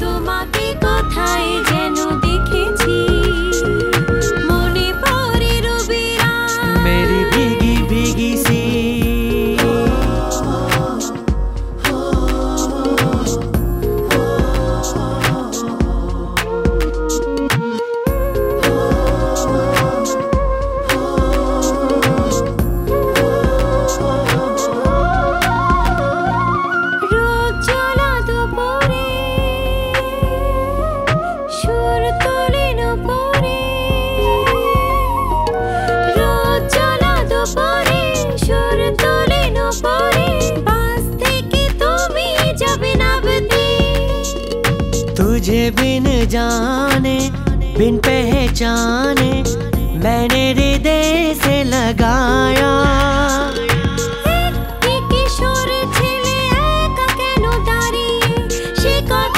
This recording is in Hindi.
তোমাকে কোথায় যেন দেখেছি, মনে পড়ে রবিরা मेरी भीगी भीगी सी। तुझे बिन जाने बिन पहचाने मैंने हृदय से लगाया। एक किशोर ছেলে একা কেন দাঁড়িয়ে সে কথা